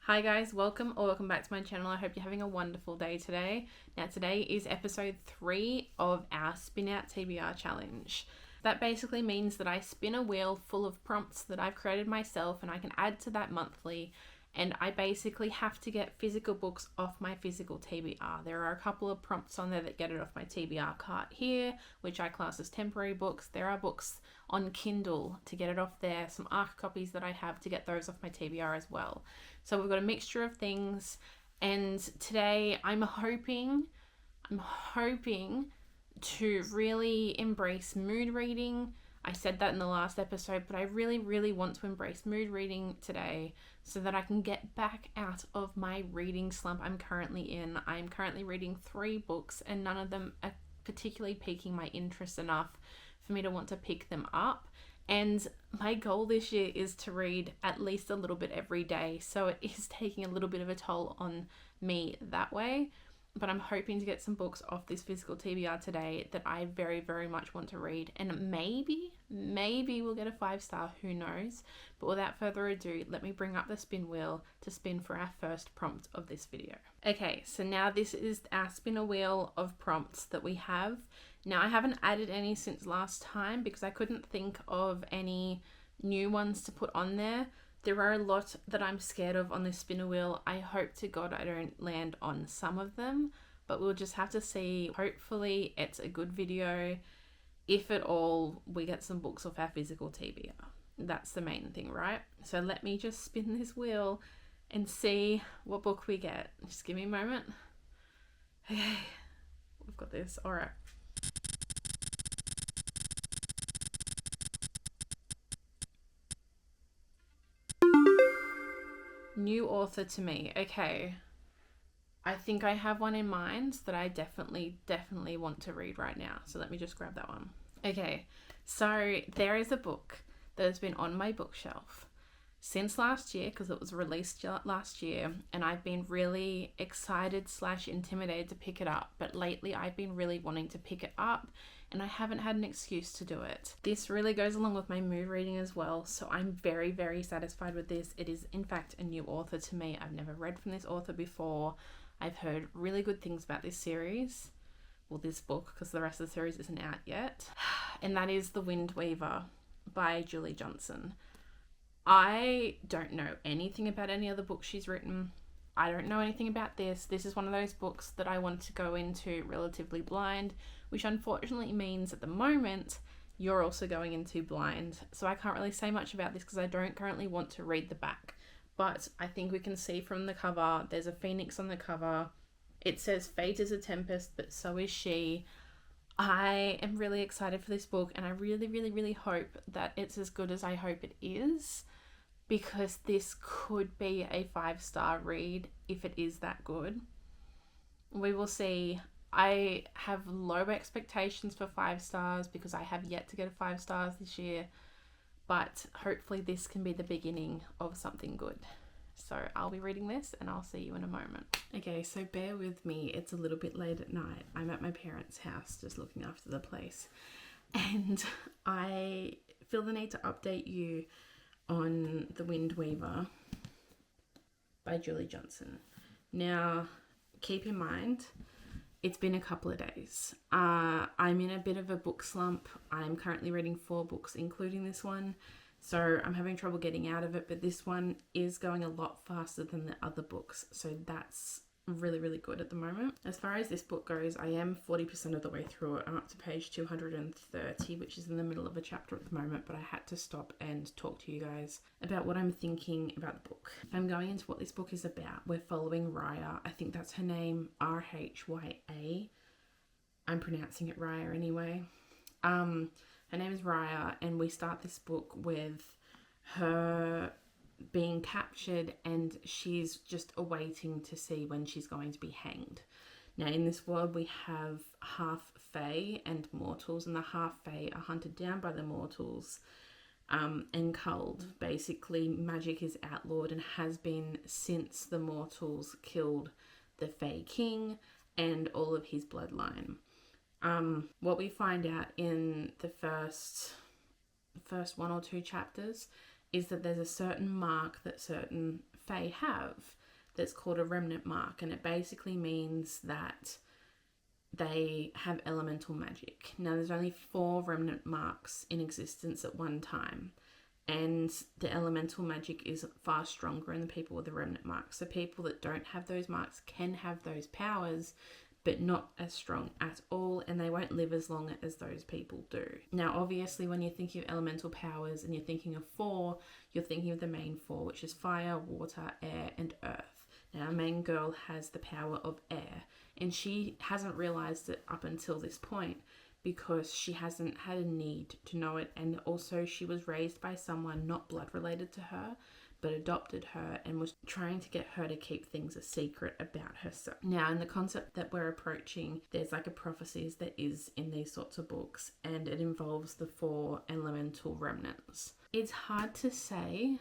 Hi guys, welcome back to my channel. I hope you're having a wonderful day today. Now today is episode 3 of our Spin Out TBR challenge. That basically means that I spin a wheel full of prompts that I've created myself and I can add to that monthly, and I basically have to get physical books off my physical TBR. There are a couple of prompts on there that get it off my TBR cart here, which I class as temporary books. There are books on Kindle to get it off there, some ARC copies that I have to get those off my TBR as well. So we've got a mixture of things, and today I'm hoping to really embrace mood reading. I said that in the last episode, but I really want to embrace mood reading today so that I can get back out of my reading slump I'm currently in. I'm currently reading 3 books and none of them are particularly piquing my interest enough for me to want to pick them up. And my goal this year is to read at least a little bit every day. So it is taking a little bit of a toll on me that way. But I'm hoping to get some books off this physical TBR today that I very much want to read. And maybe we'll get a 5-star, who knows. But without further ado, let me bring up the spin wheel to spin for our first prompt of this video. Okay, so now this is our spin a wheel of prompts that we have. Now I haven't added any since last time because I couldn't think of any new ones to put on there. There are a lot that I'm scared of on this spinner wheel. I hope to God I don't land on some of them, but we'll just have to see. Hopefully it's a good video. If at all, we get some books off our physical TBR. That's the main thing, right? So let me just spin this wheel and see what book we get. Just give me a moment. Okay, we've got this. All right. New author to me. Okay. I think I have one in mind that I definitely want to read right now. So let me just grab that one. Okay. So there is a book that has been on my bookshelf since last year because it was released last year, and I've been really excited / intimidated to pick it up. But lately I've been really wanting to pick it up and I haven't had an excuse to do it. This really goes along with my mood reading as well, so I'm very satisfied with this. It is in fact a new author to me. I've never read from this author before. I've heard really good things about this series, well, this book, because the rest of the series isn't out yet, and that is The Wind Weaver by Julie Johnson. I don't know anything about any other books she's written. I don't know anything about this. This is one of those books that I want to go into relatively blind, which unfortunately means at the moment you're also going into blind. So I can't really say much about this because I don't currently want to read the back. But I think we can see from the cover, there's a phoenix on the cover. It says fate is a tempest, but so is she. I am really excited for this book, and I really hope that it's as good as I hope it is, because this could be a 5-star read if it is that good. We will see. I have low expectations for 5 stars because I have yet to get a 5 stars this year, but hopefully this can be the beginning of something good. So I'll be reading this and I'll see you in a moment. Okay, so bear with me. It's a little bit late at night. I'm at my parents' house just looking after the place, and I feel the need to update you on The Wind Weaver by Julie Johnson. Now, keep in mind, it's been a couple of days. I'm in a bit of a book slump. I'm currently reading 4 books, including this one. So I'm having trouble getting out of it, but this one is going a lot faster than the other books. So that's really good at the moment. As far as this book goes, I am 40% of the way through it. I'm up to page 230, which is in the middle of a chapter at the moment, but I had to stop and talk to you guys about what I'm thinking about the book. I'm going into what this book is about. We're following Raya. I think that's her name, Rhya. I'm pronouncing it Raya anyway. Her name is Raya, and we start this book with her being captured, and she's just awaiting to see when she's going to be hanged. Now, in this world, we have half fae and mortals, and the half fae are hunted down by the mortals and culled. Basically, magic is outlawed and has been since the mortals killed the fae king and all of his bloodline. What we find out in the first 1 or 2 chapters is that there's a certain mark that certain Fae have that's called a remnant mark, and it basically means that they have elemental magic. Now, there's only 4 remnant marks in existence at one time, and the elemental magic is far stronger in the people with the remnant marks. So people that don't have those marks can have those powers, but not as strong at all, and they won't live as long as those people do. Now, obviously, when you're thinking of elemental powers and you're thinking of 4, you're thinking of the main 4, which is fire, water, air, and earth. Now, our main girl has the power of air, and she hasn't realized it up until this point because she hasn't had a need to know it, and also she was raised by someone not blood related to her, but adopted her and was trying to get her to keep things a secret about herself. Now, in the concept that we're approaching, there's like a prophecies that is in these sorts of books, and it involves the 4 elemental remnants. It's hard to say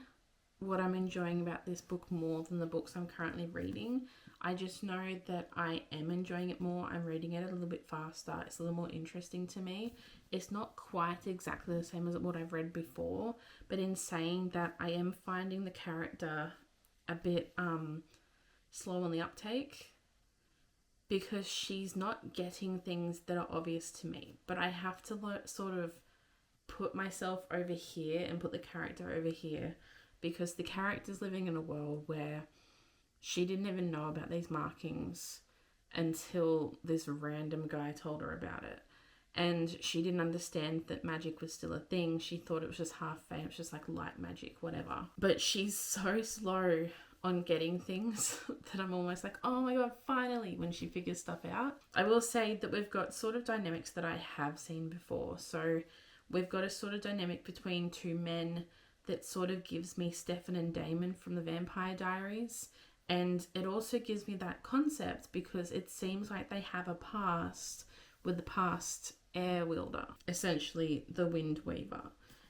what I'm enjoying about this book more than the books I'm currently reading. I just know that I am enjoying it more. I'm reading it a little bit faster. It's a little more interesting to me. It's not quite exactly the same as what I've read before, but in saying that, I am finding the character a bit slow on the uptake because she's not getting things that are obvious to me. But I have to sort of put myself over here and put the character over here, because the character's living in a world where she didn't even know about these markings until this random guy told her about it. And she didn't understand that magic was still a thing. She thought it was just half fame. It was just like light magic, whatever. But she's so slow on getting things that I'm almost like, oh my God, finally, when she figures stuff out. I will say that we've got sort of dynamics that I have seen before. So we've got a sort of dynamic between 2 men that sort of gives me Stefan and Damon from the Vampire Diaries. And it also gives me that concept because it seems like they have a past with the past air wielder, essentially the Wind Weaver.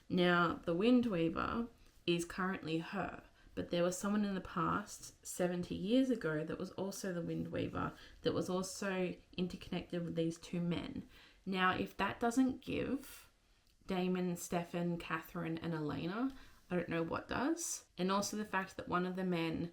Now, the Wind Weaver is currently her, but there was someone in the past 70 years ago that was also the Wind Weaver, that was also interconnected with these 2 men. Now, if that doesn't give Damon, Stefan, Catherine, and Elena, I don't know what does. And also the fact that one of the men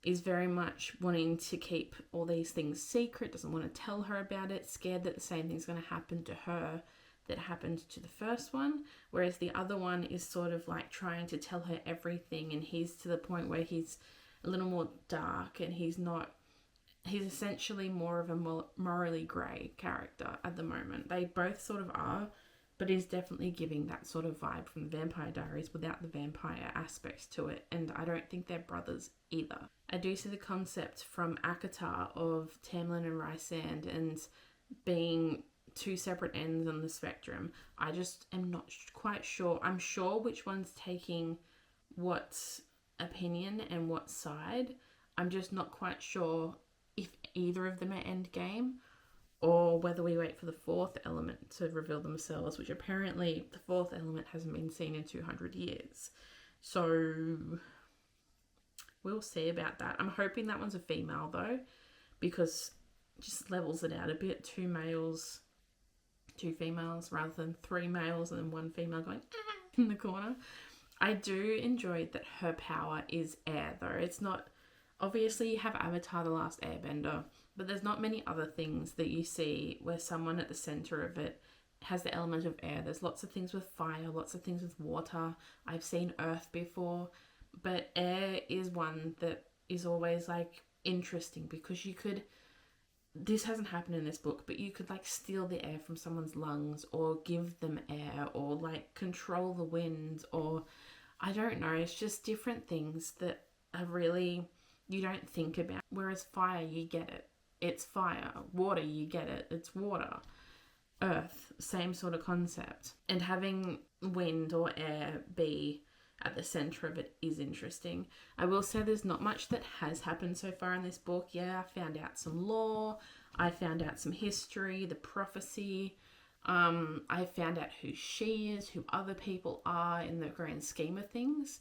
is very much wanting to keep all these things secret, doesn't want to tell her about it, scared that the same thing's going to happen to her that happened to the first one, whereas the other one is sort of like trying to tell her everything, and he's to the point where he's a little more dark, and he's essentially more of a morally grey character at the moment. They both sort of are, but he's definitely giving that sort of vibe from the Vampire Diaries without the vampire aspects to it, and I don't think they're brothers either. I do see the concept from ACOTAR of Tamlin and Rysand and being 2 separate ends on the spectrum. I just am not quite sure. I'm sure which one's taking what opinion and what side. I'm just not quite sure if either of them are endgame, or whether we wait for the 4th element to reveal themselves, which apparently the 4th element hasn't been seen in 200 years. So we'll see about that. I'm hoping that one's a female though, because it just levels it out a bit. 2 males, 2 females, rather than 3 males and then 1 female going in the corner. I do enjoy that her power is air though. It's not, obviously you have Avatar: The Last Airbender, but there's not many other things that you see where someone at the center of it has the element of air. There's lots of things with fire, lots of things with water. I've seen earth before, but air is one that is always like interesting, because you could, this hasn't happened in this book, but you could like steal the air from someone's lungs, or give them air, or like control the wind, or I don't know. It's just different things that are really, you don't think about. Whereas fire, you get it. It's fire. Water, you get it. It's water. Earth, same sort of concept. And having wind or air be at the center of it is interesting. I will say there's not much that has happened so far in this book. Yeah, I found out some lore. I found out some history, the prophecy. I found out who she is, who other people are in the grand scheme of things.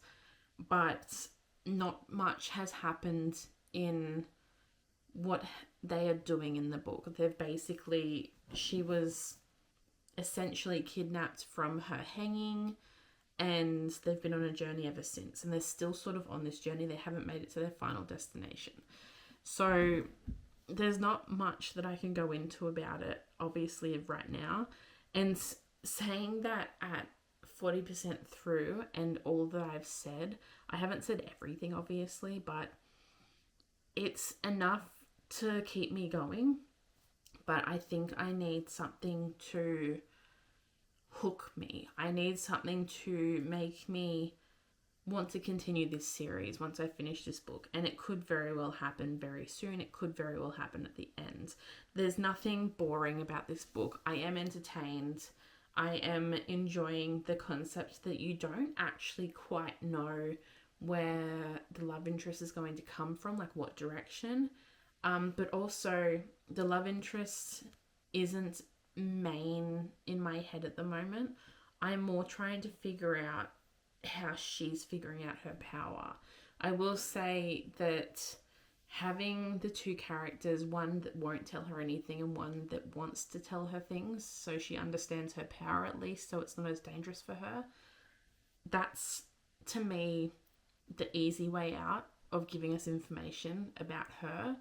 But not much has happened in what they are doing in the book. They've basically, she was essentially kidnapped from her hanging, and they've been on a journey ever since, and they're still sort of on this journey. They haven't made it to their final destination. So there's not much that I can go into about it, obviously, right now. And saying that at 40% through, and all that I've said, I haven't said everything, obviously, but it's enough to keep me going. But I think I need something to hook me. I need something to make me want to continue this series once I finish this book. And it could very well happen very soon. It could very well happen at the end. There's nothing boring about this book. I am entertained. I am enjoying the concept that you don't actually quite know where the love interest is going to come from, like what direction. But also the love interest isn't main in my head at the moment. I'm more trying to figure out how she's figuring out her power. I will say that having the two characters, one that won't tell her anything and one that wants to tell her things so she understands her power at least, so it's the most dangerous for her, that's, to me, the easy way out of giving us information about her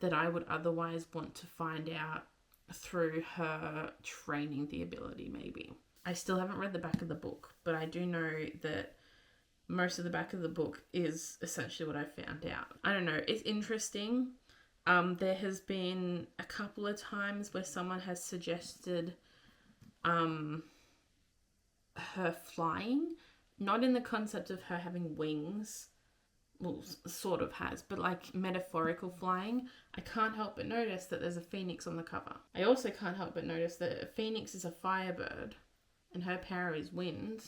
that I would otherwise want to find out through her training the ability, maybe. I still haven't read the back of the book, but I do know that most of the back of the book is essentially what I found out. I don't know. It's interesting. There has been a couple of times where someone has suggested her flying, not in the concept of her having wings, well, sort of has, but like metaphorical flying. I can't help but notice that there's a phoenix on the cover. I also can't help but notice that a phoenix is a firebird and her power is wind.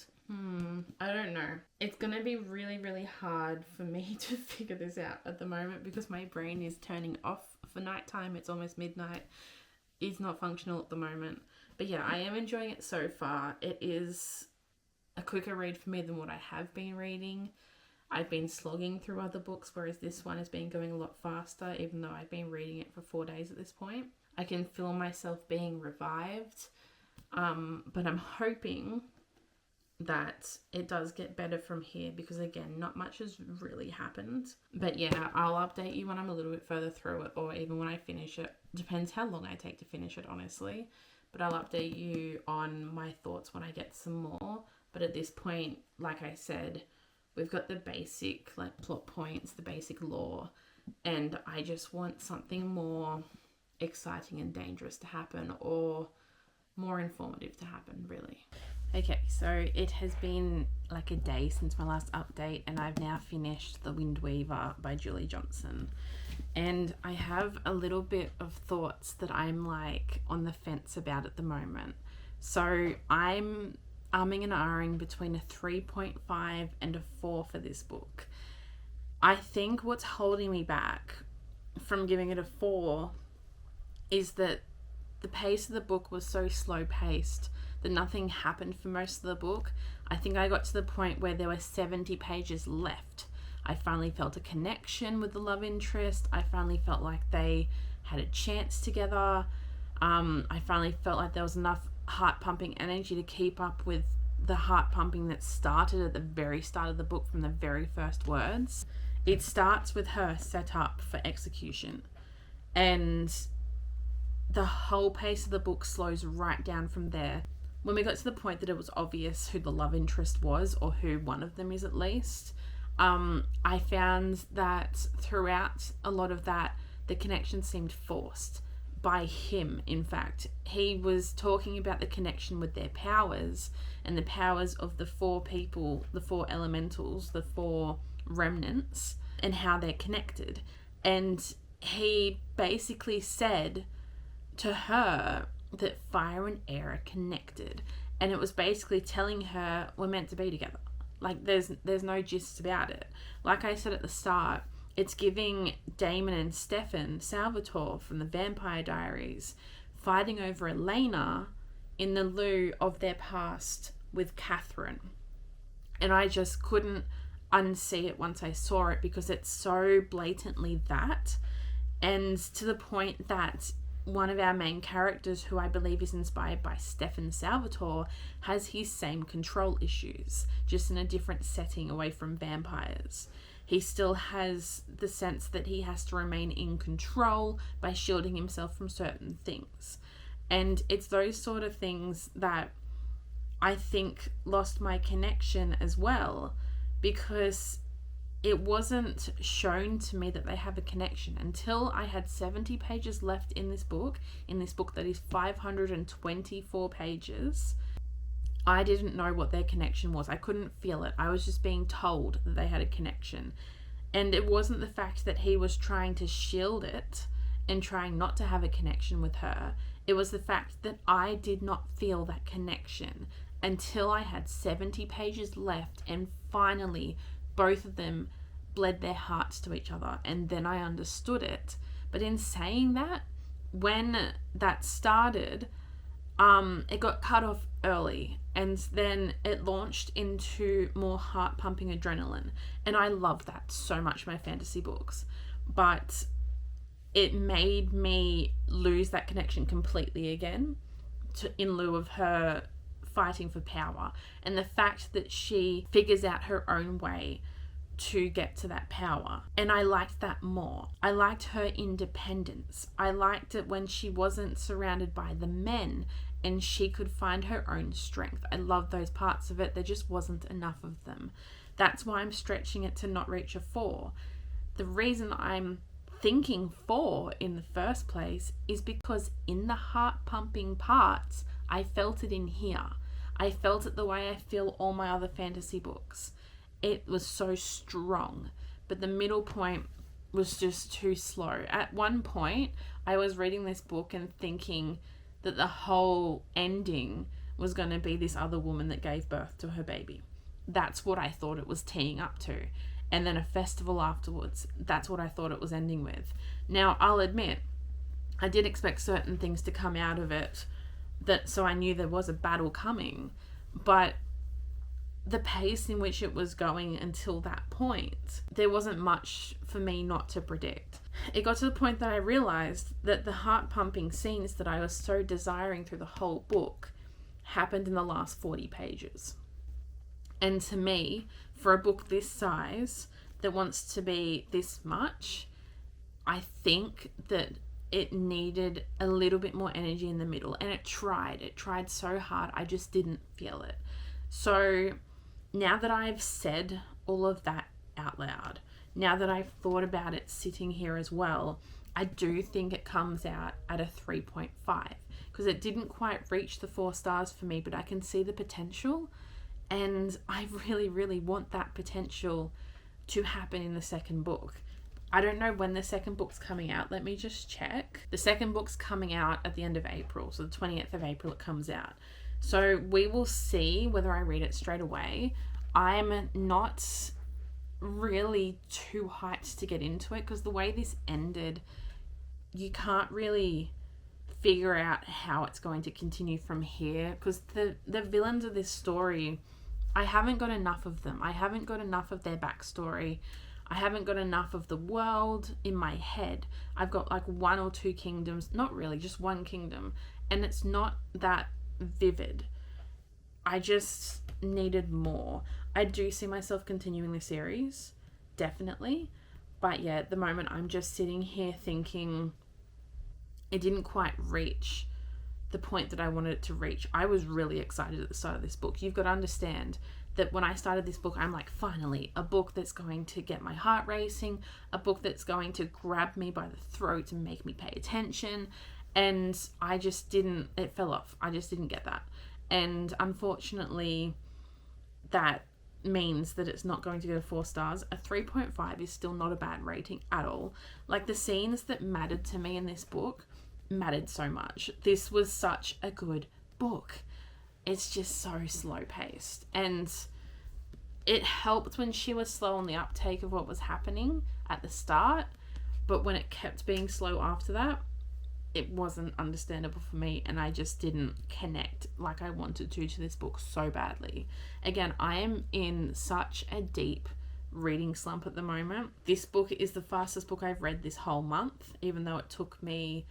I don't know. It's going to be really, really hard for me to figure this out at the moment because my brain is turning off for nighttime. It's almost midnight. It's not functional at the moment. But yeah, I am enjoying it so far. It is a quicker read for me than what I have been reading. I've been slogging through other books, whereas this one has been going a lot faster, even though I've been reading it for 4 days at this point. I can feel myself being revived, but I'm hoping that it does get better from here because, again, not much has really happened. But yeah, I'll update you when I'm a little bit further through it or even when I finish it. Depends how long I take to finish it, honestly. But I'll update you on my thoughts when I get some more. But at this point, like I said, we've got the basic plot points, the basic lore, and I just want something more exciting and dangerous to happen or more informative to happen, really. Okay, so it has been like a day since my last update and I've now finished The Wind Weaver by Julie Johnson. And I have a little bit of thoughts that I'm like on the fence about at the moment. So I'm umming and ahhing between a 3.5 and a 4 for this book. I think what's holding me back from giving it a 4 is that the pace of the book was so slow paced that nothing happened for most of the book. I think I got to the point where there were 70 pages left. I finally felt a connection with the love interest. I finally felt like they had a chance together. I finally felt like there was enough heart pumping energy to keep up with the heart pumping that started at the very start of the book from the very first words. It starts with her set up for execution, and the whole pace of the book slows right down from there. When we got to the point that it was obvious who the love interest was, or who one of them is at least, I found that throughout a lot of that, the connection seemed forced by him. In fact, he was talking about the connection with their powers and the powers of the 4 people, the 4 elementals, the 4 remnants, and how they're connected. And he basically said to her that fire and air are connected, and it was basically telling her we're meant to be together. Like there's no gist about it. Like I said at the start, it's giving Damon and Stefan Salvatore from the Vampire Diaries fighting over Elena in the lieu of their past with Catherine. And I just couldn't unsee it once I saw it because it's so blatantly that. And to the point that one of our main characters, who I believe is inspired by Stefan Salvatore, has his same control issues, just in a different setting away from vampires. He still has the sense that he has to remain in control by shielding himself from certain things. And it's those sort of things that I think lost my connection as well, because it wasn't shown to me that they have a connection until I had 70 pages left in this book that is 524 pages. I didn't know what their connection was. I couldn't feel it. I was just being told that they had a connection. And it wasn't the fact that he was trying to shield it and trying not to have a connection with her. It was the fact that I did not feel that connection until I had 70 pages left, and finally both of them bled their hearts to each other, and then I understood it. But in saying that, when that started, it got cut off early, and then it launched into more heart-pumping adrenaline, and I love that so much in my fantasy books. But it made me lose that connection completely again, in lieu of her fighting for power, and the fact that she figures out her own way to get to that power. And I liked that more. I liked her independence. I liked it when she wasn't surrounded by the men and she could find her own strength. I loved those parts of it. There just wasn't enough of them. That's why I'm stretching it to not reach a 4. The reason I'm thinking 4 in the first place is because in the heart-pumping parts, I felt it in here. I felt it the way I feel all my other fantasy books. It was so strong, but the middle point was just too slow. At one point, I was reading this book and thinking that the whole ending was going to be this other woman that gave birth to her baby. That's what I thought it was teeing up to. And then a festival afterwards, that's what I thought it was ending with. Now, I'll admit, I did expect certain things to come out of it, so I knew there was a battle coming, but the pace in which it was going until that point, there wasn't much for me not to predict. It got to the point that I realized that the heart-pumping scenes that I was so desiring through the whole book happened in the last 40 pages. And to me, for a book this size that wants to be this much, I think that it needed a little bit more energy in the middle, and it tried so hard. I just didn't feel it. So now that I've said all of that out loud, now that I've thought about it sitting here as well, I do think it comes out at a 3.5, because it didn't quite reach the 4 stars for me, but I can see the potential, and I really, really want that potential to happen in the second book. I don't know when the second book's coming out. Let me just check. The second book's coming out at the end of April. So the 20th of April it comes out. So we will see whether I read it straight away. I'm not really too hyped to get into it, because the way this ended, you can't really figure out how it's going to continue from here, because the villains of this story, I haven't got enough of them. I haven't got enough of their backstory. I haven't got enough of the world in my head. I've got like 1 or 2 kingdoms, not really, just 1 kingdom, and it's not that vivid. I just needed more. I do see myself continuing the series, definitely, but yeah, at the moment I'm just sitting here thinking it didn't quite reach the point that I wanted it to reach. I was really excited at the start of this book. You've got to understand that when I started this book, I'm like, finally, a book that's going to get my heart racing, a book that's going to grab me by the throat and make me pay attention. And I just didn't, it fell off. I just didn't get that. And unfortunately, that means that it's not going to go to 4 stars. A 3.5 is still not a bad rating at all. Like, the scenes that mattered to me in this book mattered so much. This was such a good book. It's just so slow paced, and it helped when she was slow on the uptake of what was happening at the start, but when it kept being slow after that, it wasn't understandable for me, and I just didn't connect like I wanted to this book so badly. Again, I am in such a deep reading slump at the moment. This book is the fastest book I've read this whole month, even though it took me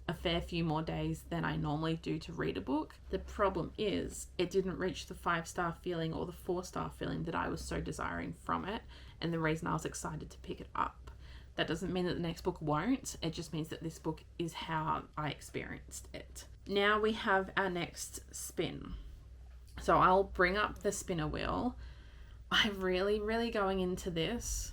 a fair few more days than I normally do to read a book. The problem is it didn't reach the 5-star feeling or the 4-star feeling that I was so desiring from it, and the reason I was excited to pick it up. That doesn't mean that the next book won't. It just means that this book is how I experienced it. Now we have our next spin. So I'll bring up the spinner wheel. I really going into this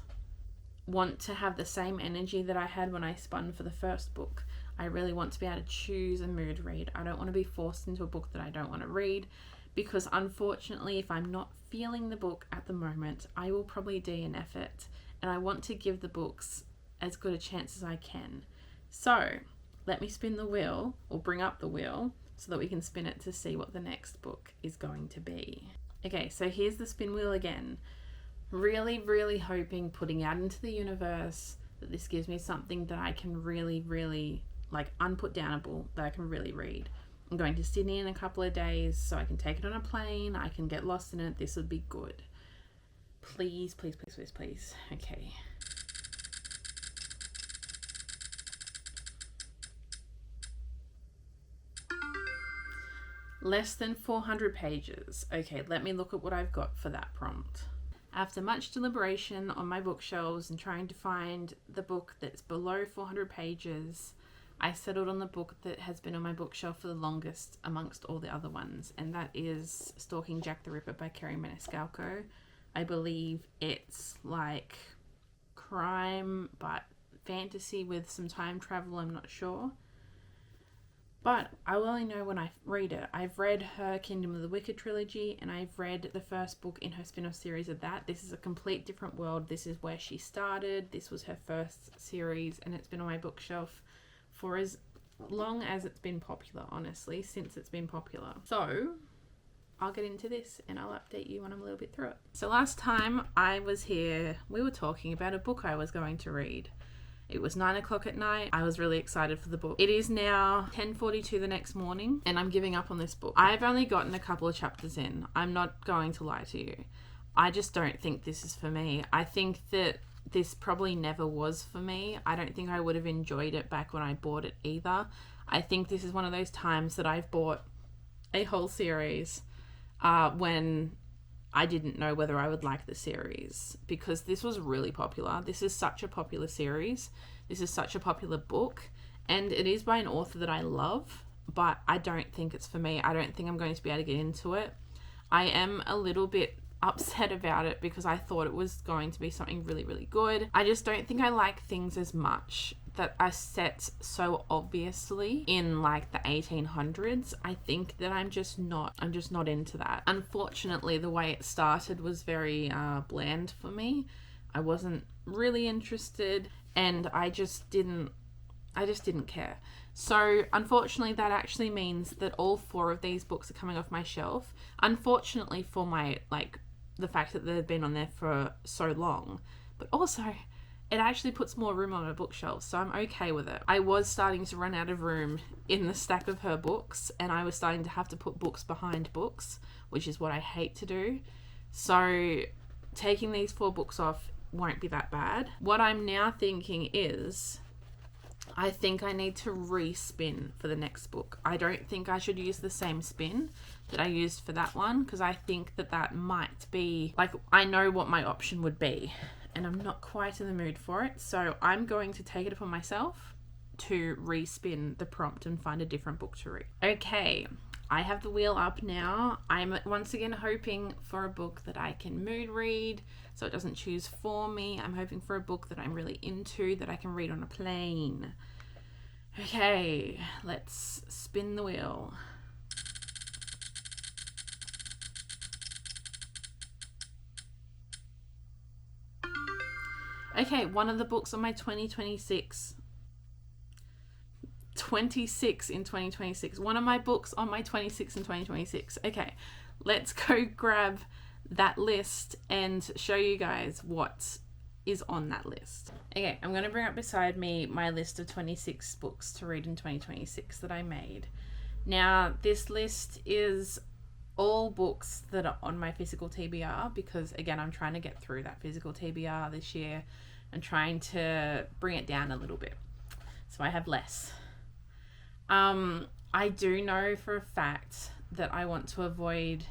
want to have the same energy that I had when I spun for the first book. I really want to be able to choose a mood read. I don't want to be forced into a book that I don't want to read, because unfortunately, if I'm not feeling the book at the moment, I will probably DNF it, and I want to give the books as good a chance as I can. So let me spin the wheel, or bring up the wheel, so that we can spin it to see what the next book is going to be. Okay, so here's the spin wheel again. Really hoping, putting out into the universe, that this gives me something that I can really like unputdownable, that I can really read. I'm going to Sydney in a couple of days, so I can take it on a plane, I can get lost in it. This would be good. Please. Okay. Less than 400 pages. Okay, let me look at what I've got for that prompt. After much deliberation on my bookshelves and trying to find the book that's below 400 pages, I settled on the book that has been on my bookshelf for the longest amongst all the other ones, and that is Stalking Jack the Ripper by Kerry Maniscalco. I believe it's like crime, but fantasy with some time travel, I'm not sure. But I will only know when I read it. I've read her Kingdom of the Wicked trilogy, and I've read the first book in her spin-off series of that. This is a complete different world. This is where she started. This was her first series, and it's been on my bookshelf for as long as it's been popular, honestly, since it's been popular. So I'll get into this and I'll update you when I'm a little bit through it. So last time I was here, we were talking about a book I was going to read. It was 9 o'clock at night. I was really excited for the book. It is now 10:42 the next morning, and I'm giving up on this book. I've only gotten a couple of chapters in. I'm not going to lie to you. I just don't think this is for me. I think that this probably never was for me. I don't think I would have enjoyed it back when I bought it either. I think this is one of those times that I've bought a whole series when I didn't know whether I would like the series, because this was really popular. This is such a popular series. This is such a popular book, and it is by an author that I love, but I don't think it's for me. I don't think I'm going to be able to get into it. I am a little bit upset about it because I thought it was going to be something really good. I just don't think I like things as much that are set so obviously in like the 1800s. I think that I'm just not into that. Unfortunately, the way it started was very bland for me. I wasn't really interested, and I just didn't care. So unfortunately, that actually means that all 4 of these books are coming off my shelf. Unfortunately for my, like, the fact that they've been on there for so long, but also it actually puts more room on my bookshelf, so I'm okay with it. I was starting to run out of room in the stack of her books, and I was starting to have to put books behind books, which is what I hate to do. So taking these 4 books off won't be that bad. What I'm now thinking is, I think I need to re-spin for the next book. I don't think I should use the same spin that I used for that one, because I think that might be, like, I know what my option would be, and I'm not quite in the mood for it. So I'm going to take it upon myself to re-spin the prompt and find a different book to read. Okay, I have the wheel up now. I'm once again hoping for a book that I can mood read, so it doesn't choose for me. I'm hoping for a book that I'm really into, that I can read on a plane. Okay, let's spin the wheel. Okay, one of the books on my 26 in 2026. One of my books on my 26 in 2026. Okay, let's go grab that list and show you guys what is on that list. Okay, I'm going to bring up beside me my list of 26 books to read in 2026 that I made. Now, this list is all books that are on my physical TBR, because again, I'm trying to get through that physical TBR this year and trying to bring it down a little bit, so I have less. I do know for a fact that I want to avoid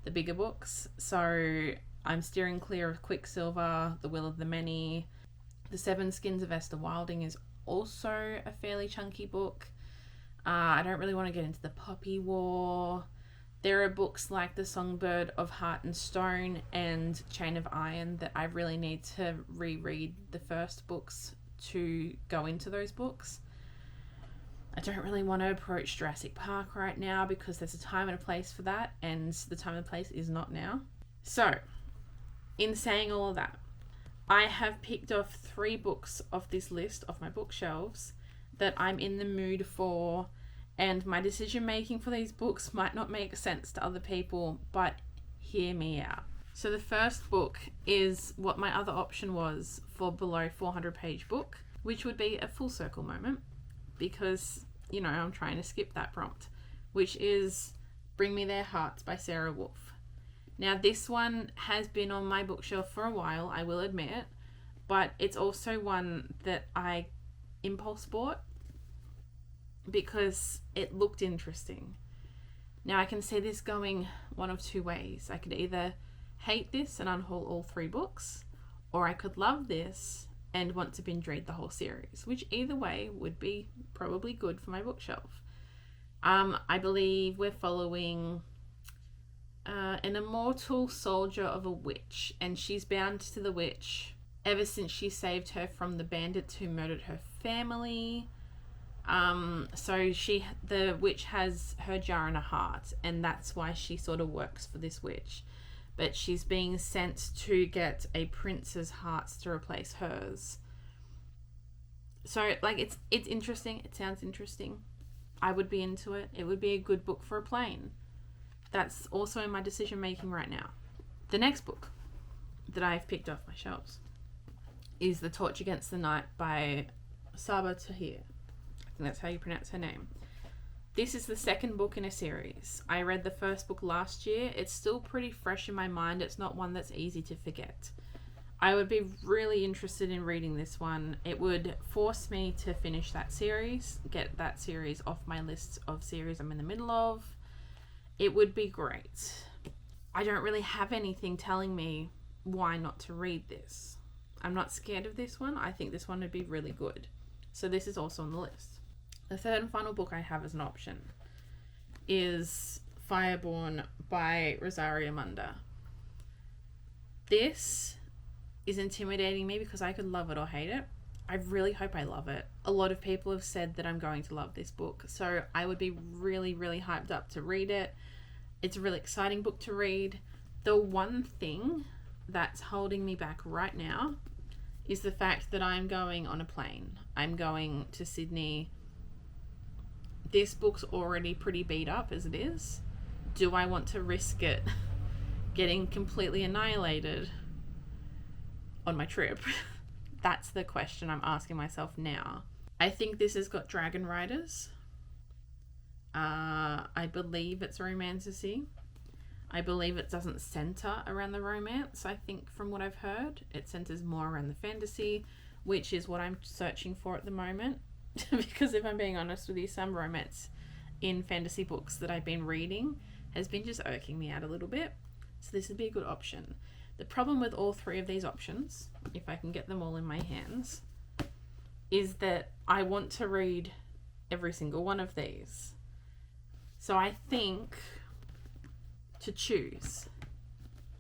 the bigger books, so I'm steering clear of Quicksilver, The Will of the Many. The Seven Skins of Esther Wilding is also a fairly chunky book. I don't really want to get into the Poppy War. There are books like The Songbird of Heart and Stone and Chain of Iron that I really need to reread the first books to go into those books. I don't really want to approach Jurassic Park right now because there's a time and a place for that, and the time and place is not now. So, in saying all of that, I have picked off 3 books off this list of my bookshelves that I'm in the mood for, and my decision making for these books might not make sense to other people, but hear me out. So the first book is what my other option was for below 400 page book, which would be a full circle moment because, you know, I'm trying to skip that prompt, which is Bring Me Their Hearts by Sarah Wolfe. Now this one has been on my bookshelf for a while, I will admit, but it's also one that I impulse bought because it looked interesting. Now I can see this going one of 2 ways. I could either hate this and unhaul all 3 books, or I could love this and want to binge read the whole series, which either way would be probably good for my bookshelf. I believe we're following an immortal soldier of a witch, and she's bound to the witch ever since she saved her from the bandits who murdered her family. So the witch has her jar and a heart, and that's why she sort of works for this witch. But she's being sent to get a prince's hearts to replace hers. So, like, it's interesting. It sounds interesting. I would be into it. It would be a good book for a plane. That's also in my decision making right now. The next book that I've picked off my shelves is The Torch Against the Night by Saba Tahir. I think that's how you pronounce her name. This is the second book in a series. I read the first book last year. It's still pretty fresh in my mind. It's not one that's easy to forget. I would be really interested in reading this one. It would force me to finish that series, get that series off my list of series I'm in the middle of. It would be great. I don't really have anything telling me why not to read this. I'm not scared of this one. I think this one would be really good. So this is also on the list. The third and final book I have as an option is Fireborn by Rosaria Munda. This is intimidating me because I could love it or hate it. I really hope I love it. A lot of people have said that I'm going to love this book, so I would be really, really hyped up to read it. It's a really exciting book to read. The one thing that's holding me back right now is the fact that I'm going on a plane. I'm going to Sydney. This book's already pretty beat up as it is. Do I want to risk it getting completely annihilated on my trip? That's the question I'm asking myself now. I think this has got dragon riders. I believe it's romantasy. I believe it doesn't center around the romance. I think from what I've heard, it centers more around the fantasy, which is what I'm searching for at the moment. Because if I'm being honest with you, some romance in fantasy books that I've been reading has been just irking me out a little bit. So this would be a good option. The problem with all 3 of these options, if I can get them all in my hands, is that I want to read every single one of these. So I think to choose,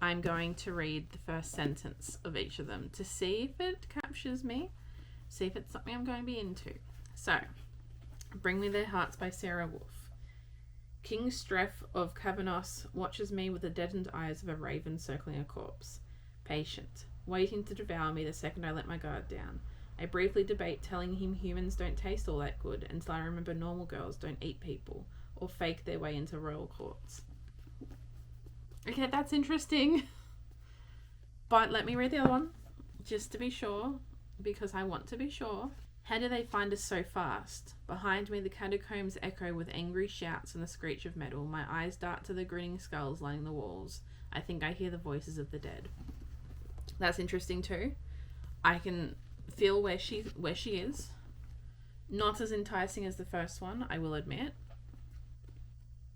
I'm going to read the first sentence of each of them to see if it captures me, see if it's something I'm going to be into. So, Bring Me Their Hearts by Sarah Wolfe. King Streff of Cavanos watches me with the deadened eyes of a raven circling a corpse. Patient, waiting to devour me the second I let my guard down. I briefly debate telling him humans don't taste all that good until I remember normal girls don't eat people or fake their way into royal courts. Okay, that's interesting. But let me read the other one, just to be sure, because I want to be sure. How do they find us so fast? Behind me the catacombs echo with angry shouts and the screech of metal. My eyes dart to the grinning skulls lining the walls. I think I hear the voices of the dead. That's interesting too. I can feel where she is. Not as enticing as the first one, I will admit.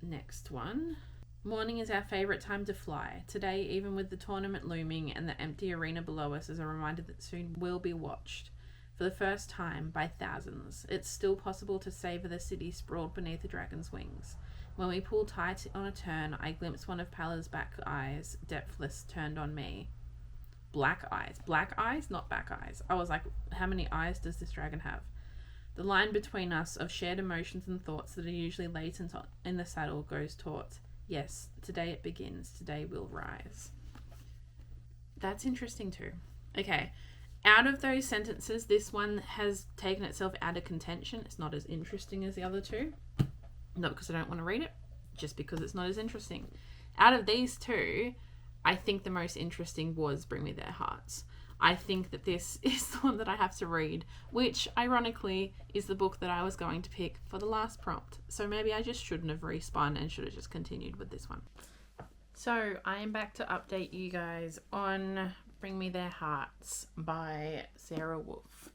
Next one. Morning is our favourite time to fly. Today, even with the tournament looming and the empty arena below us, is a reminder that soon we'll be watched. For the first time, by thousands, it's still possible to savour the city sprawled beneath the dragon's wings. When we pull tight on a turn, I glimpse one of Pala's back eyes, depthless, turned on me. Black eyes. Black eyes, not back eyes. I was like, how many eyes does this dragon have? The line between us of shared emotions and thoughts that are usually latent in the saddle goes taut. Yes, today it begins. Today we'll rise. That's interesting too. Okay. Out of those sentences, this one has taken itself out of contention. It's not as interesting as the other two. Not because I don't want to read it, just because it's not as interesting. Out of these two, I think the most interesting was Bring Me Their Hearts. I think that this is the one that I have to read, which, ironically, is the book that I was going to pick for the last prompt. So maybe I just shouldn't have respun and should have just continued with this one. So I am back to update you guys on Bring Me Their Hearts by Sarah Wolfe.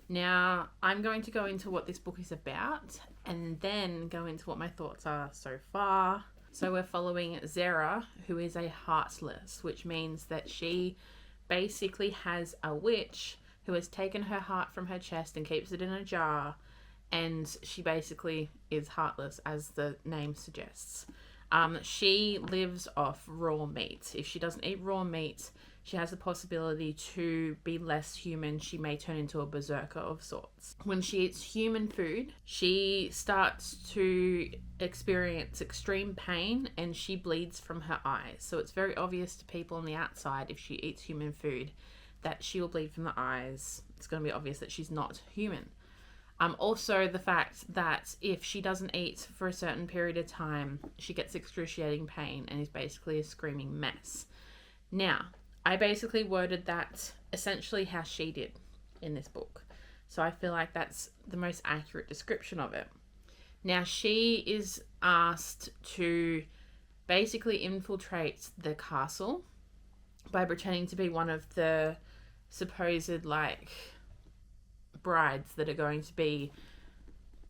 Now, I'm going to go into what this book is about and then go into what my thoughts are so far. So we're following Zara, who is a heartless, which means that she basically has a witch who has taken her heart from her chest and keeps it in a jar, and she basically is heartless, as the name suggests. She lives off raw meat. If she doesn't eat raw meat, she has the possibility to be less human. She may turn into a berserker of sorts. When she eats human food, she starts to experience extreme pain and she bleeds from her eyes. So it's very obvious to people on the outside, if she eats human food, that she will bleed from the eyes. It's going to be obvious that she's not human. Also, the fact that if she doesn't eat for a certain period of time, she gets excruciating pain and is basically a screaming mess. Now, I basically worded that essentially how she did in this book. So I feel like that's the most accurate description of it. Now, she is asked to basically infiltrate the castle by pretending to be one of the supposed, brides that are going to be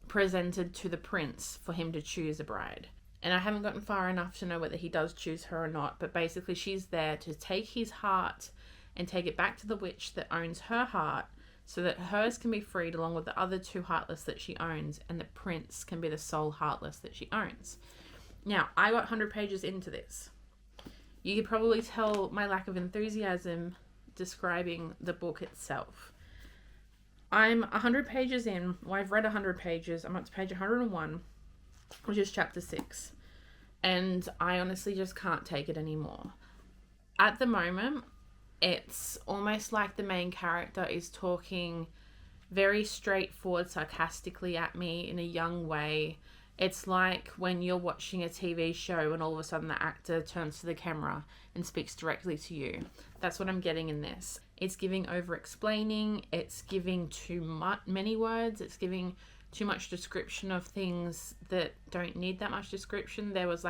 presented to the prince for him to choose a bride. And I haven't gotten far enough to know whether he does choose her or not, but basically she's there to take his heart and take it back to the witch that owns her heart so that hers can be freed along with the other two heartless that she owns, and the prince can be the sole heartless that she owns. Now, I got 100 pages into this. You could probably tell my lack of enthusiasm describing the book itself. I'm 100 pages in. Well, I've read 100 pages. I'm up to page 101, which is chapter 6. And I honestly just can't take it anymore. At the moment, it's almost like the main character is talking very straightforward, sarcastically at me in a young way. It's like when you're watching a TV show and all of a sudden the actor turns to the camera and speaks directly to you. That's what I'm getting in this. It's giving over-explaining. It's giving too many words. It's giving too much description of things that don't need that much description. There was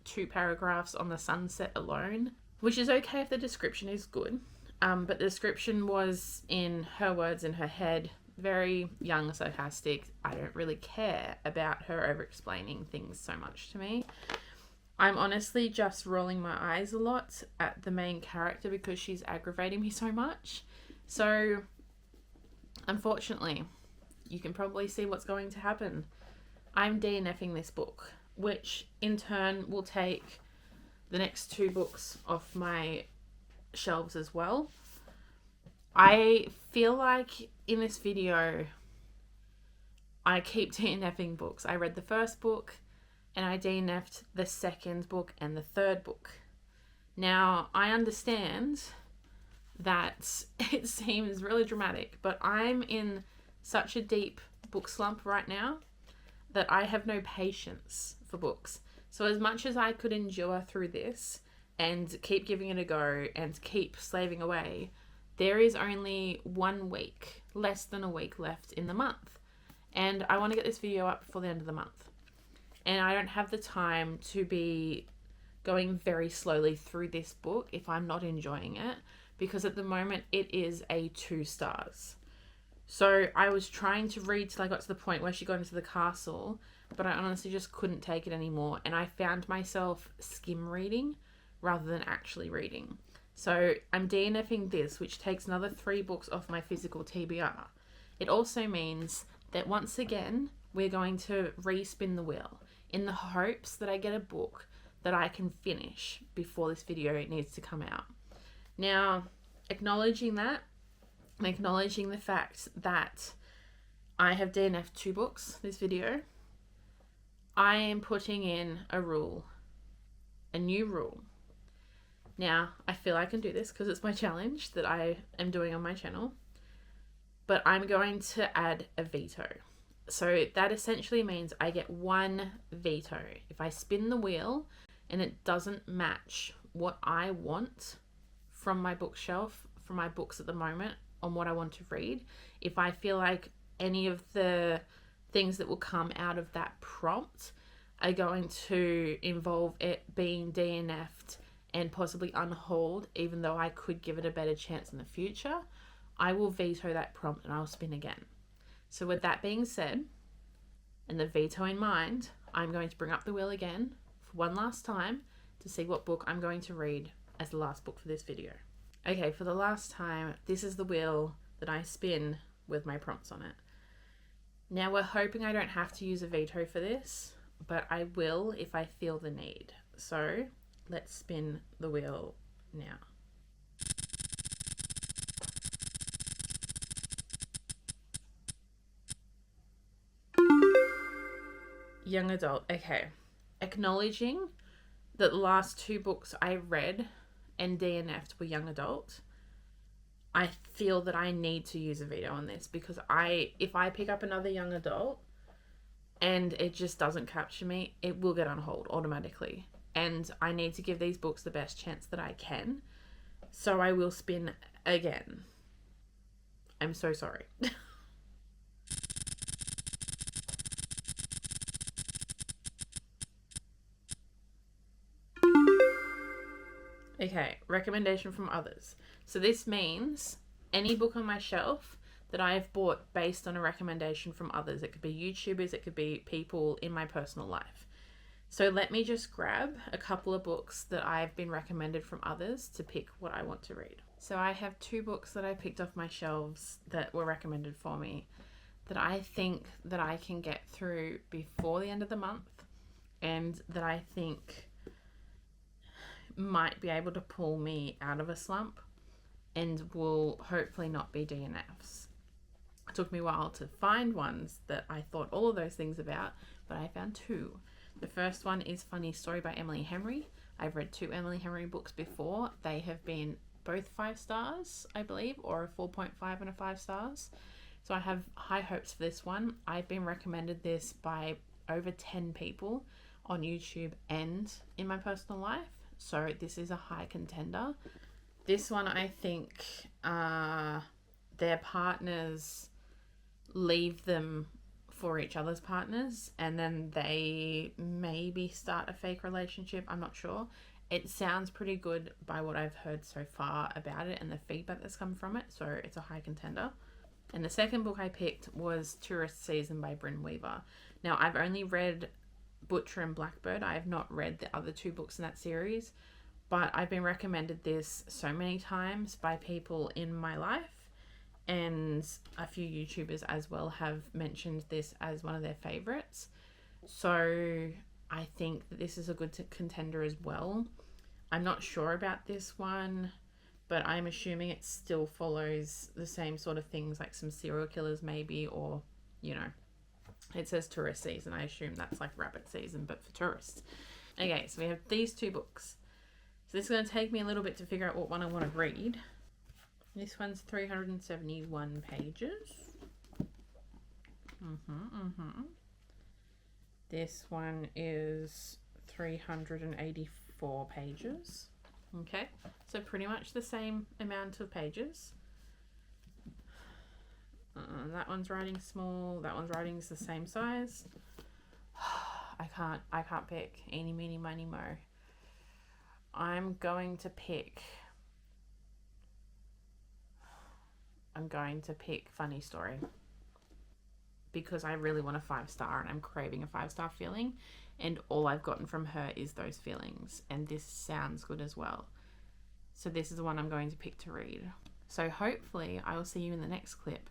2 paragraphs on the sunset alone, which is okay if the description is good. But the description was in her words, in her head, very young, sarcastic. I don't really care about her over-explaining things so much to me. I'm honestly just rolling my eyes a lot at the main character because she's aggravating me so much. So, unfortunately, you can probably see what's going to happen. I'm DNFing this book, which in turn will take the next 2 books off my shelves as well. I feel like in this video, I keep DNFing books. I read the first book and I DNF'd the second book and the third book. Now, I understand that it seems really dramatic, but I'm in such a deep book slump right now that I have no patience for books. So as much as I could endure through this and keep giving it a go and keep slaving away, there is only 1 week, less than a week left in the month. And I want to get this video up before the end of the month. And I don't have the time to be going very slowly through this book if I'm not enjoying it, because at the moment it is a 2 stars. So I was trying to read till I got to the point where she got into the castle, but I honestly just couldn't take it anymore. And I found myself skim reading rather than actually reading. So I'm DNFing this, which takes another 3 books off my physical TBR. It also means that once again, we're going to respin the wheel in the hopes that I get a book that I can finish before this video needs to come out. Now, acknowledging that, and acknowledging the fact that I have DNF'd 2 books this video, I am putting in a rule, a new rule. Now, I feel I can do this because it's my challenge that I am doing on my channel, but I'm going to add a veto. So that essentially means I get 1 veto. If I spin the wheel and it doesn't match what I want from my bookshelf, from my books at the moment, on what I want to read, if I feel like any of the things that will come out of that prompt are going to involve it being DNF'd and possibly unhauled, even though I could give it a better chance in the future, I will veto that prompt and I'll spin again. So with that being said, and the veto in mind, I'm going to bring up the wheel again for one last time to see what book I'm going to read as the last book for this video. Okay, for the last time, this is the wheel that I spin with my prompts on it. Now we're hoping I don't have to use a veto for this, but I will if I feel the need. So let's spin the wheel now. Young adult. Okay. Acknowledging that the last 2 books I read and DNF'd were young adult, I feel that I need to use a veto on this because if I pick up another young adult and it just doesn't capture me, it will get on hold automatically. And I need to give these books the best chance that I can. So I will spin again. I'm so sorry. Okay, recommendation from others. So this means any book on my shelf that I have bought based on a recommendation from others. It could be YouTubers, it could be people in my personal life. So let me just grab a couple of books that I've been recommended from others to pick what I want to read. So I have 2 books that I picked off my shelves that were recommended for me that I think that I can get through before the end of the month and that I think might be able to pull me out of a slump and will hopefully not be DNFs. It took me a while to find ones that I thought all of those things about, but I found 2. The first one is Funny Story by Emily Henry. I've read 2 Emily Henry books before. They have been both 5 stars, I believe, or a 4.5 and a 5 stars. So I have high hopes for this one. I've been recommended this by over 10 people on YouTube and in my personal life. So this is a high contender. This one, I think their partners leave them for each other's partners and then they maybe start a fake relationship. I'm not sure. It sounds pretty good by what I've heard so far about it and the feedback that's come from it. So it's a high contender. And the second book I picked was Tourist Season by Bryn Weaver. Now, I've only read Butcher and Blackbird. I have not read the other 2 books in that series, but I've been recommended this so many times by people in my life, and a few YouTubers as well have mentioned this as one of their favorites. So I think that this is a good contender as well. I'm not sure about this one, but I'm assuming it still follows the same sort of things, like some serial killers maybe, or, you know, it says tourist season. I assume that's like rabbit season, but for tourists. Okay, so we have these 2 books. So this is going to take me a little bit to figure out what one I want to read. This one's 371 pages. This one is 384 pages. Okay, so pretty much the same amount of pages. That one's writing small. That one's writing is the same size. I can't pick. Eeny, meeny, miny, mo. I'm going to pick. I'm going to pick funny story because I really want a 5-star and I'm craving a 5-star feeling, and all I've gotten from her is those feelings, and this sounds good as well. So this is the one I'm going to pick to read. So hopefully I will see you in the next clip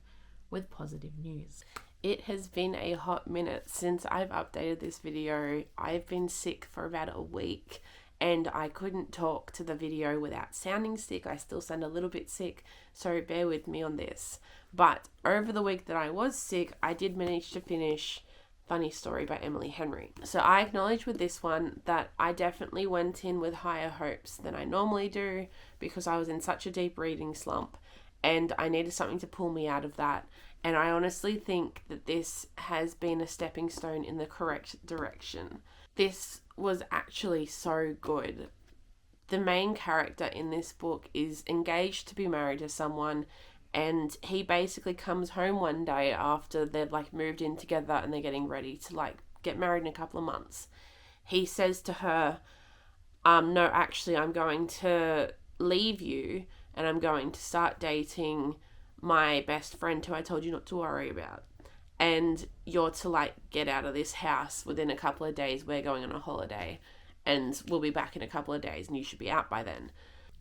with positive news. It has been a hot minute since I've updated this video. I've been sick for about a week and I couldn't talk to the video without sounding sick. I still sound a little bit sick, so bear with me on this. But over the week that I was sick, I did manage to finish Funny Story by Emily Henry. So I acknowledge with this one that I definitely went in with higher hopes than I normally do because I was in such a deep reading slump and I needed something to pull me out of that. And I honestly think that this has been a stepping stone in the correct direction. This was actually so good. The main character in this book is engaged to be married to someone, and he basically comes home one day after they've moved in together and they're getting ready to get married in a couple of months. He says to her, no, actually, I'm going to leave you and I'm going to start dating my best friend who I told you not to worry about. And you're to get out of this house within a couple of days. We're going on a holiday and we'll be back in a couple of days and you should be out by then.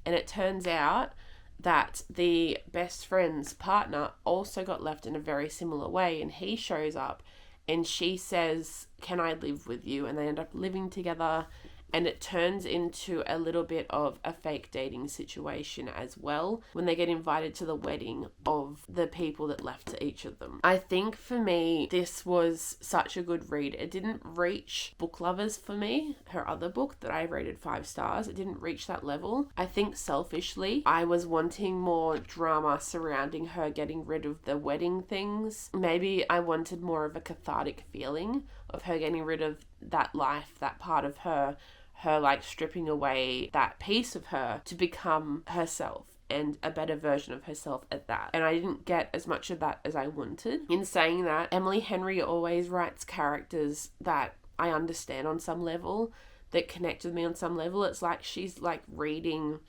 And it turns out that the best friend's partner also got left in a very similar way, and he shows up and she says, can I live with you? And they end up living together, and it turns into a little bit of a fake dating situation as well when they get invited to the wedding of the people that left to each of them. I think for me, this was such a good read. It didn't reach Book Lovers for me, her other book that I rated 5 stars. It didn't reach that level. I think selfishly, I was wanting more drama surrounding her getting rid of the wedding things. Maybe I wanted more of a cathartic feeling of her getting rid of that life, that part of her stripping away that piece of her to become herself and a better version of herself at that. And I didn't get as much of that as I wanted. In saying that, Emily Henry always writes characters that I understand on some level, that connect with me on some level. It's like she's reading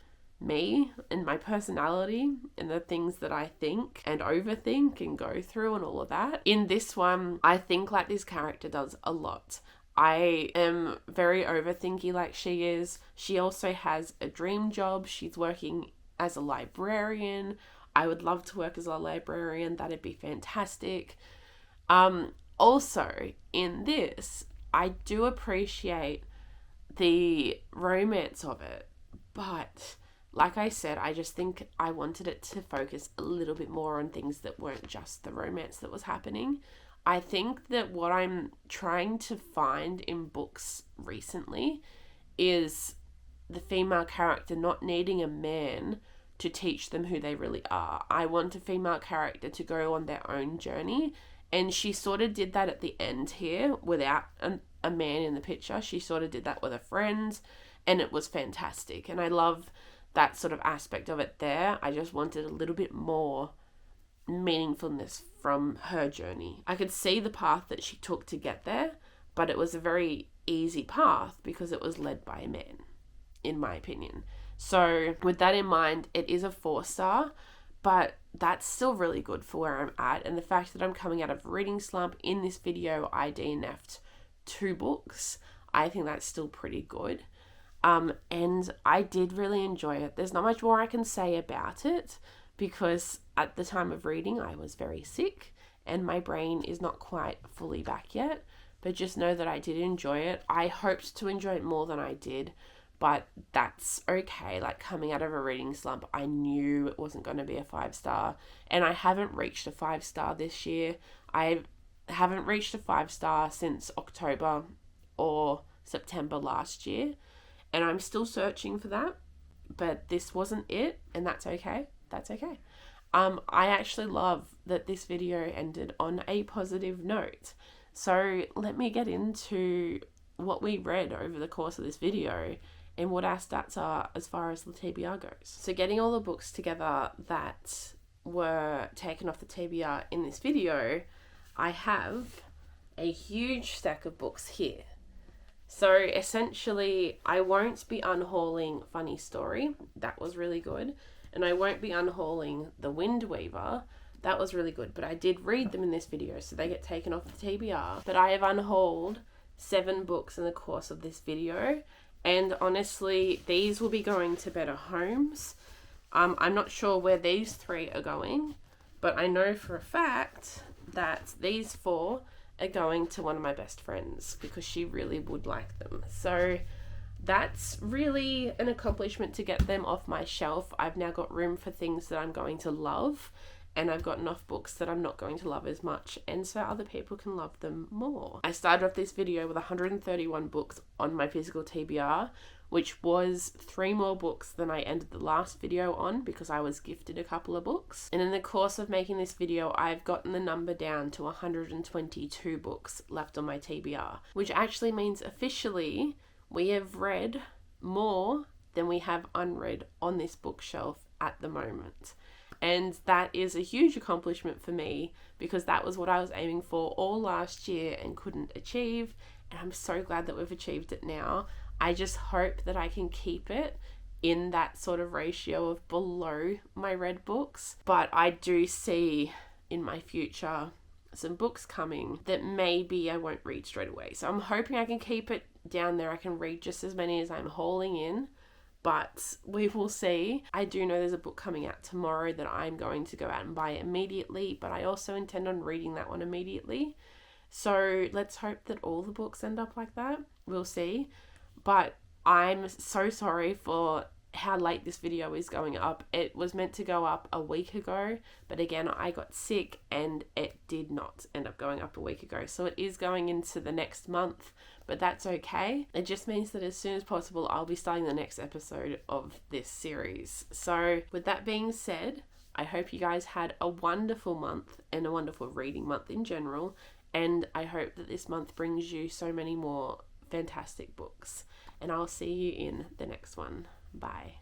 me and my personality and the things that I think and overthink and go through and all of that. In this one, I think this character does a lot. I am very overthinky like she is. She also has a dream job. She's working as a librarian. I would love to work as a librarian. That'd be fantastic. Also, in this, I do appreciate the romance of it. But like I said, I just think I wanted it to focus a little bit more on things that weren't just the romance that was happening. I think that what I'm trying to find in books recently is the female character not needing a man to teach them who they really are. I want a female character to go on their own journey, and she sort of did that at the end here without a man in the picture. She sort of did that with a friend, and it was fantastic. And I love that sort of aspect of it there. I just wanted a little bit more meaningfulness from her journey. I could see the path that she took to get there, but it was a very easy path because it was led by a man, in my opinion. So with that in mind, it is a 4-star, but that's still really good for where I'm at. And the fact that I'm coming out of a reading slump in this video, I DNF'd 2 books. I think that's still pretty good. And I did really enjoy it. There's not much more I can say about it, because at the time of reading, I was very sick and my brain is not quite fully back yet. But just know that I did enjoy it. I hoped to enjoy it more than I did, but that's okay. Coming out of a reading slump, I knew it wasn't going to be a 5-star, and I haven't reached a 5-star this year. I haven't reached a 5-star since October or September last year, and I'm still searching for that, but this wasn't it, and that's okay. That's okay. I actually love that this video ended on a positive note. So let me get into what we read over the course of this video and what our stats are as far as the TBR goes. So getting all the books together that were taken off the TBR in this video, I have a huge stack of books here. So essentially, I won't be unhauling Funny Story. That was really good. and I won't be unhauling The Wind Weaver. That was really good, but I did read them in this video, so they get taken off the TBR. But I have unhauled 7 books in the course of this video, and honestly, these will be going to better homes. I'm not sure where these 3 are going, but I know for a fact that these 4 are going to one of my best friends because she really would like them. So that's really an accomplishment to get them off my shelf. I've now got room for things that I'm going to love, and I've got enough books that I'm not going to love as much, and so other people can love them more. I started off this video with 131 books on my physical TBR, which was 3 more books than I ended the last video on because I was gifted a couple of books. And in the course of making this video, I've gotten the number down to 122 books left on my TBR, which actually means officially we have read more than we have unread on this bookshelf at the moment. And that is a huge accomplishment for me because that was what I was aiming for all last year and couldn't achieve. And I'm so glad that we've achieved it now. I just hope that I can keep it in that sort of ratio of below my read books. But I do see in my future some books coming that maybe I won't read straight away. So I'm hoping I can keep it down there. I can read just as many as I'm hauling in, but we will see. I do know there's a book coming out tomorrow that I'm going to go out and buy immediately, but I also intend on reading that one immediately. So let's hope that all the books end up like that. We'll see. But I'm so sorry for how late this video is going up. It was meant to go up a week ago, but again, I got sick and it did not end up going up a week ago. So it is going into the next month, but that's okay. It just means that as soon as possible, I'll be starting the next episode of this series. So with that being said, I hope you guys had a wonderful month and a wonderful reading month in general. And I hope that this month brings you so many more fantastic books. And I'll see you in the next one. Bye.